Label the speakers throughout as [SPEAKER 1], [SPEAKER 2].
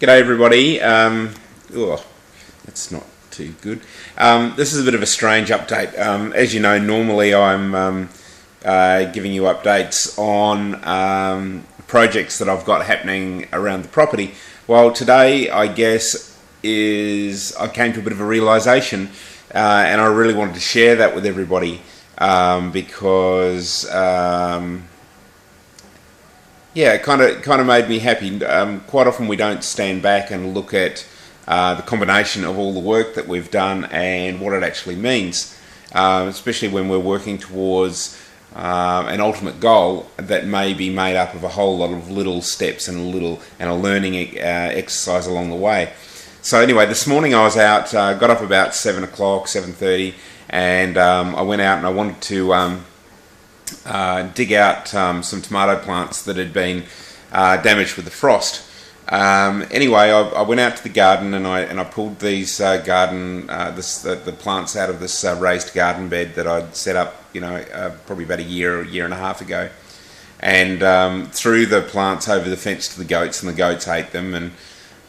[SPEAKER 1] G'day everybody. That's not too good. This is a bit of a strange update. As you know, normally I'm giving you updates on projects that I've got happening around the property. Well, today I guess I came to a bit of a realisation, and I really wanted to share that with everybody because yeah, it kind of made me happy. Quite often we don't stand back and look at the combination of all the work that we've done and what it actually means, especially when we're working towards an ultimate goal that may be made up of a whole lot of little steps and a learning exercise along the way. So anyway, this morning I was out, got up about 7 o'clock, 7:30, and I went out and I wanted to dig out some tomato plants that had been damaged with the frost. Anyway, I went out to the garden and I pulled these the plants out of this raised garden bed that I'd set up, probably about a year and a half ago, and threw the plants over the fence to the goats, and the goats ate them.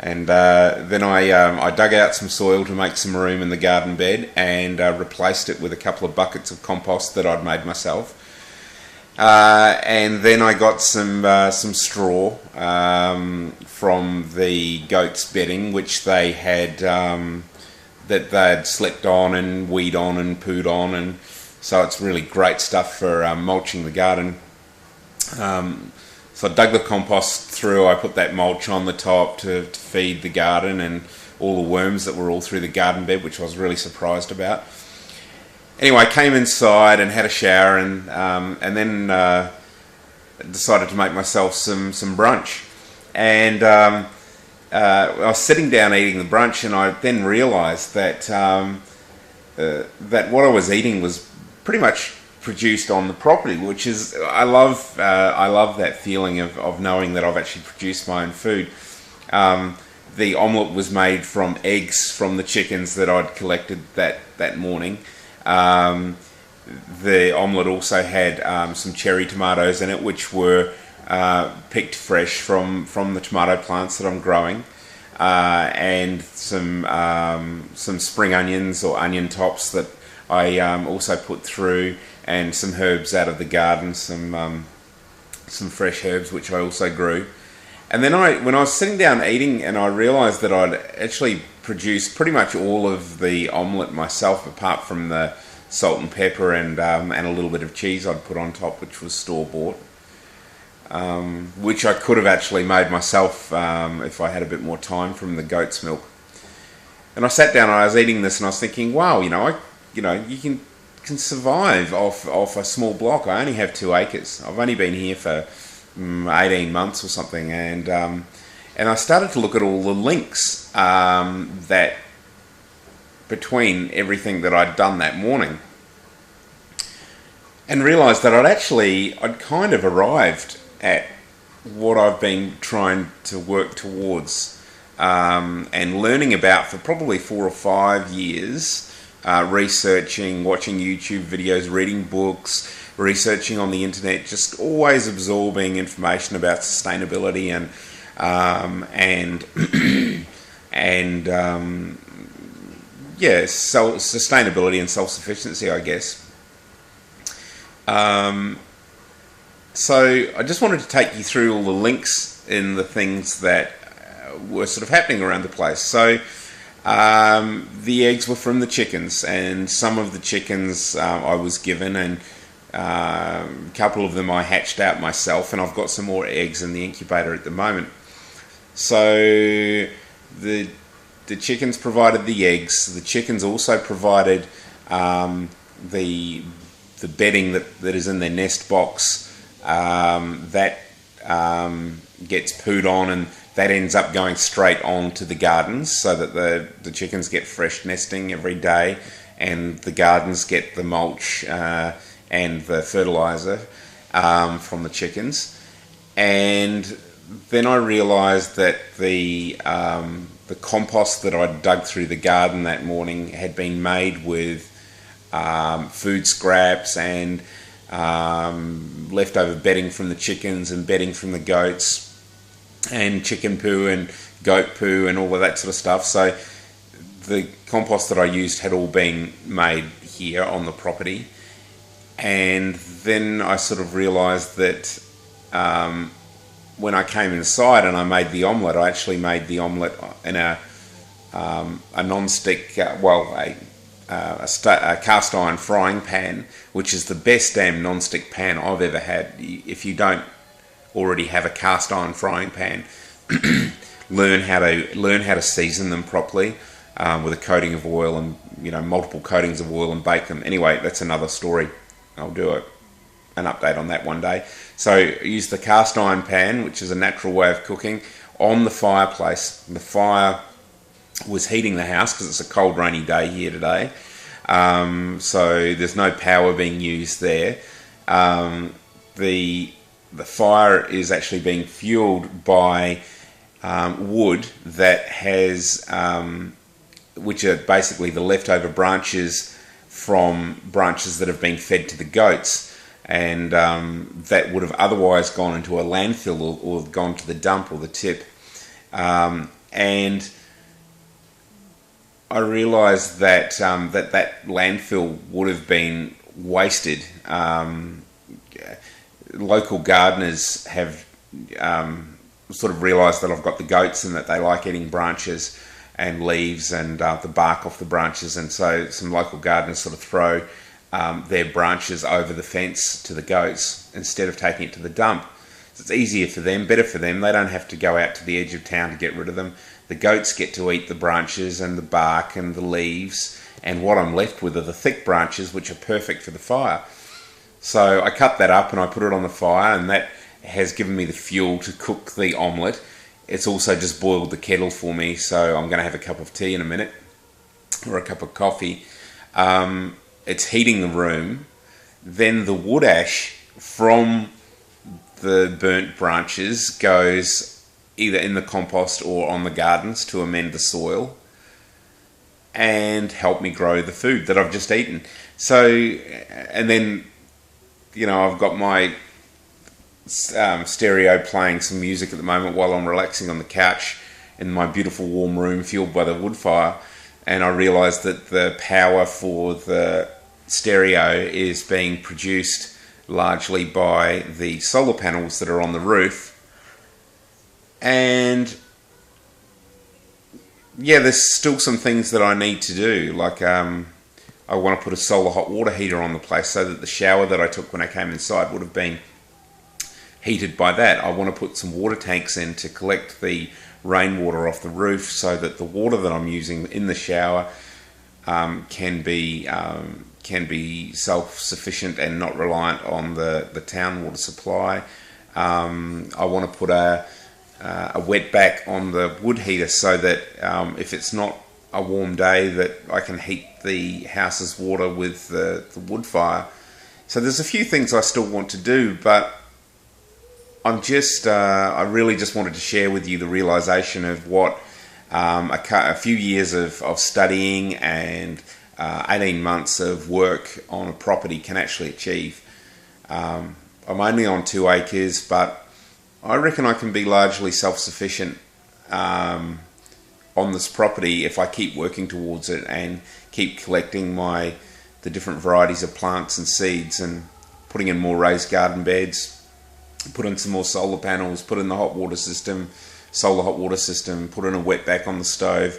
[SPEAKER 1] And then I dug out some soil to make some room in the garden bed and replaced it with a couple of buckets of compost that I'd made myself. And then I got some straw from the goats' bedding, which they had that they'd slept on and weed on and pooed on, and so it's really great stuff for mulching the garden. So I dug the compost through. I put that mulch on the top to feed the garden and all the worms that were all through the garden bed, which I was really surprised about. Anyway, I came inside and had a shower, and then decided to make myself some brunch. And I was sitting down eating the brunch, and I then realised that that what I was eating was pretty much produced on the property, which is I love that feeling of knowing that I've actually produced my own food. The omelette was made from eggs from the chickens that I'd collected that morning. The omelette also had some cherry tomatoes in it, which were picked fresh from the tomato plants that I'm growing, and some spring onions or onion tops that I also put through, and some herbs out of the garden, some fresh herbs which I also grew. And then when I was sitting down eating, and I realised that I'd actually produced pretty much all of the omelette myself, apart from the salt and pepper and a little bit of cheese I'd put on top, which was store-bought, which I could have actually made myself if I had a bit more time from the goat's milk. And I sat down and I was eating this, and I was thinking, wow, you can survive off a small block. I only have 2 acres. I've only been here for 18 months or something, and I started to look at all the links that between everything that I'd done that morning, and realised that I'd kind of arrived at what I've been trying to work towards and learning about for probably 4 or 5 years. Researching, watching YouTube videos, reading books, researching on the internet, just always absorbing information about sustainability and sustainability and self-sufficiency, I guess. So I just wanted to take you through all the links in the things that were sort of happening around the place. So the eggs were from the chickens, and some of the chickens I was given, and a couple of them I hatched out myself, and I've got some more eggs in the incubator at the moment. So the chickens provided the eggs. The chickens also provided the bedding that is in their nest box that gets pooed on, and that ends up going straight on to the gardens, so that the chickens get fresh nesting every day, and the gardens get the mulch and the fertiliser from the chickens. And then I realised that the compost that I dug through the garden that morning had been made with food scraps and leftover bedding from the chickens and bedding from the goats, and chicken poo and goat poo and all of that sort of stuff. So the compost that I used had all been made here on the property. And then I sort of realised that when I came inside and I made the omelette, I actually made the omelette in a non-stick, a cast iron frying pan, which is the best damn non-stick pan I've ever had. If you don't already have a cast iron frying pan, learn how to season them properly with a coating of oil and multiple coatings of oil and bake them. Anyway, that's another story. I'll do an update on that one day. So use the cast iron pan, which is a natural way of cooking, on the fireplace. The fire was heating the house because it's a cold, rainy day here today. So there's no power being used there. The fire is actually being fueled by wood that has, which are basically the leftover branches from branches that have been fed to the goats, and that would have otherwise gone into a landfill or gone to the dump or the tip. And I realised that that landfill would have been wasted. Local gardeners have sort of realised that I've got the goats and that they like eating branches and leaves and the bark off the branches, and so some local gardeners sort of throw their branches over the fence to the goats instead of taking it to the dump. So it's easier for them, better for them. They don't have to go out to the edge of town to get rid of them. The goats get to eat the branches and the bark and the leaves, and what I'm left with are the thick branches, which are perfect for the fire. So I cut that up and I put it on the fire, and that has given me the fuel to cook the omelette. It's also just boiled the kettle for me, so I'm going to have a cup of tea in a minute, or a cup of coffee. It's heating the room. Then the wood ash from the burnt branches goes either in the compost or on the gardens to amend the soil and help me grow the food that I've just eaten. So, and then, I've got my stereo playing some music at the moment while I'm relaxing on the couch in my beautiful warm room fueled by the wood fire, and I realised that the power for the stereo is being produced largely by the solar panels that are on the roof. And yeah, there's still some things that I need to do, like I want to put a solar hot water heater on the place so that the shower that I took when I came inside would have been heated by that. I want to put some water tanks in to collect the rainwater off the roof so that the water that I'm using in the shower can be self-sufficient and not reliant on the town water supply. I want to put a wetback on the wood heater so that if it's not a warm day, that I can heat the house's water with the wood fire. So there's a few things I still want to do, but I really just wanted to share with you the realisation of what a few years of studying and 18 months of work on a property can actually achieve. I'm only on 2 acres, but I reckon I can be largely self-sufficient on this property if I keep working towards it and keep collecting the different varieties of plants and seeds and putting in more raised garden beds, put in some more solar panels, put in the solar hot water system, put in a wetback on the stove,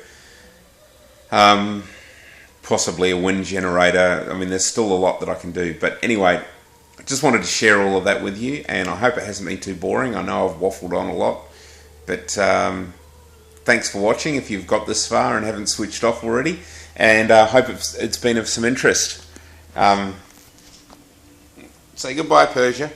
[SPEAKER 1] possibly a wind generator. I mean, there's still a lot that I can do. But anyway, I just wanted to share all of that with you, and I hope it hasn't been too boring. I know I've waffled on a lot, but thanks for watching if you've got this far and haven't switched off already, and I hope it's been of some interest. Say goodbye, Persia.